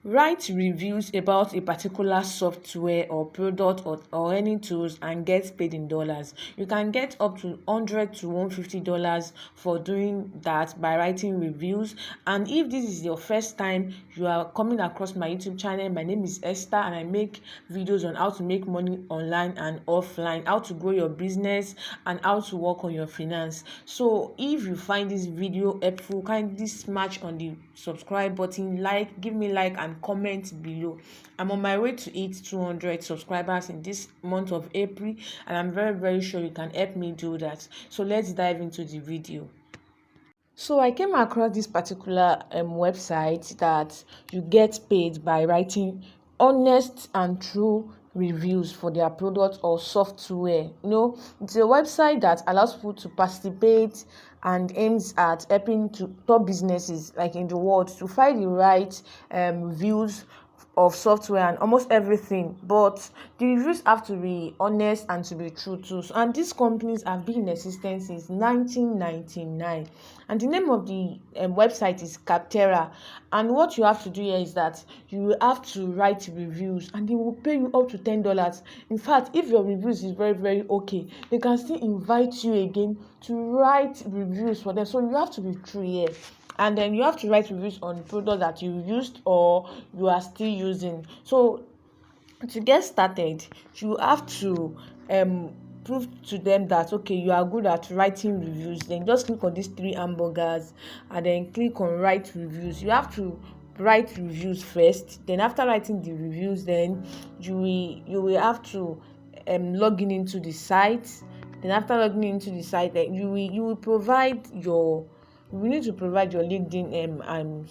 Write reviews about a particular software or product or any tools and get paid in dollars. You can get up to $100 to $150 for doing that by writing reviews. And if this is your first time you are coming across my YouTube channel, my name is Esther and I make videos on how to make money online and offline, how to grow your business and how to work on your finance. So if you find this video helpful, kindly smash on the subscribe button, give me like and comment below. I'm on my way to hit 200 subscribers in this month of April, and I'm very sure you can help me do that. So let's dive into the video. So I came across this particular website that you get paid by writing honest and true reviews for their product or software. It's a website that allows people to participate and aims at helping to top businesses like in the world to find the right reviews of software and almost everything, but the reviews have to be honest and to be true too. And these companies have been in existence since 1999, and the name of the website is Capterra. And what you have to do here is that you have to write reviews and they will pay you up to $10. In fact, if your reviews is very okay, they can still invite you again to write reviews for them. So you have to be true here. And then you have to write reviews on products that you used or you are still using. So to get started, you have to prove to them that okay, you are good at writing reviews. Then just click on these three hamburgers and then click on write reviews. You have to write reviews first. Then after writing the reviews, then you will have to log in into the site. Then after logging into the site, then you will provide your we need to provide your LinkedIn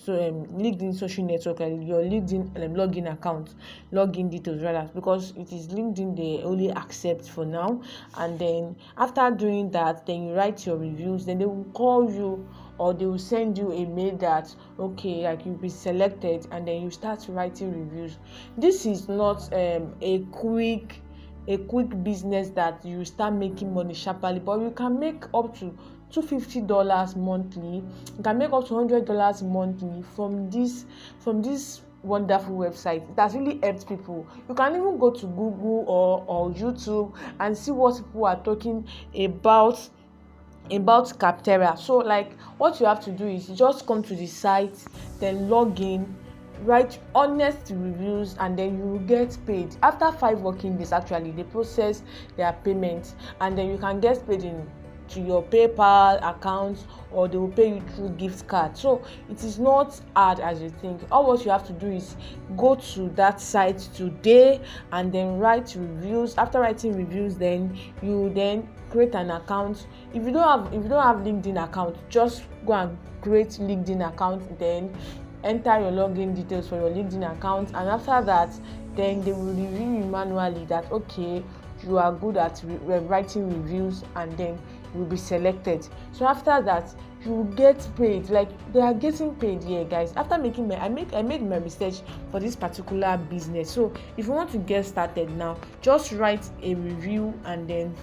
LinkedIn social network and your LinkedIn login account, login details rather, because it is LinkedIn they only accept for now. And then after doing that, then you write your reviews. Then they will call you or they will send you a mail that okay, like you'll be selected, and then you start writing reviews. This is not a quick business that you start making money sharply, but you can make up to $250 monthly. You can make up to $100 monthly from this wonderful website. It has really helped people. You can even go to Google or YouTube and see what people are talking about Capterra. So like what you have to do is you just come to the site, then log in, write honest reviews, and then you will get paid after 5 working days. Actually, they process their payment and then you can get paid to your PayPal account, or they will pay you through gift card. So it is not hard as you think. All what you have to do is go to that site today and then write reviews. After writing reviews, then you then create an account. If you don't have LinkedIn account, just go and create LinkedIn account, then enter your login details for your LinkedIn account, and after that, then they will review you manually that okay, you are good at writing reviews, and then you will be selected. So after that, you will get paid. Like they are getting paid here, guys. After making I made my research for this particular business. So if you want to get started now, just write a review and then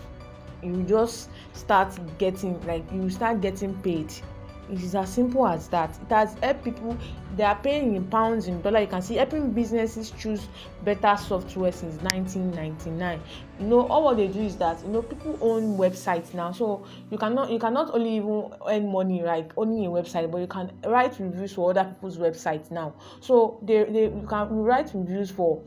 you just start getting paid. It is as simple as that. It has helped people. They are paying in pounds, in dollars. You can see helping businesses choose better software since 1999. All what they do is that people own websites now. So you cannot only even earn money like owning a website, but you can write reviews for other people's websites now. So you can write reviews for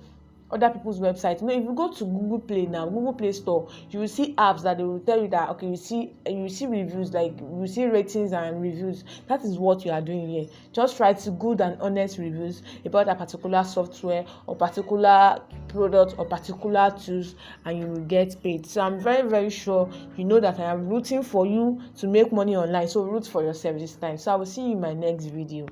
other people's websites. If you go to Google Play Store, you will see apps that they will tell you that okay, you see reviews, like you see ratings and reviews. That is what you are doing here. Just write good and honest reviews about a particular software or particular product or particular tools, and you will get paid. So I'm very sure you know that I am rooting for you to make money online. So root for yourself this time. So I will see you in my next video.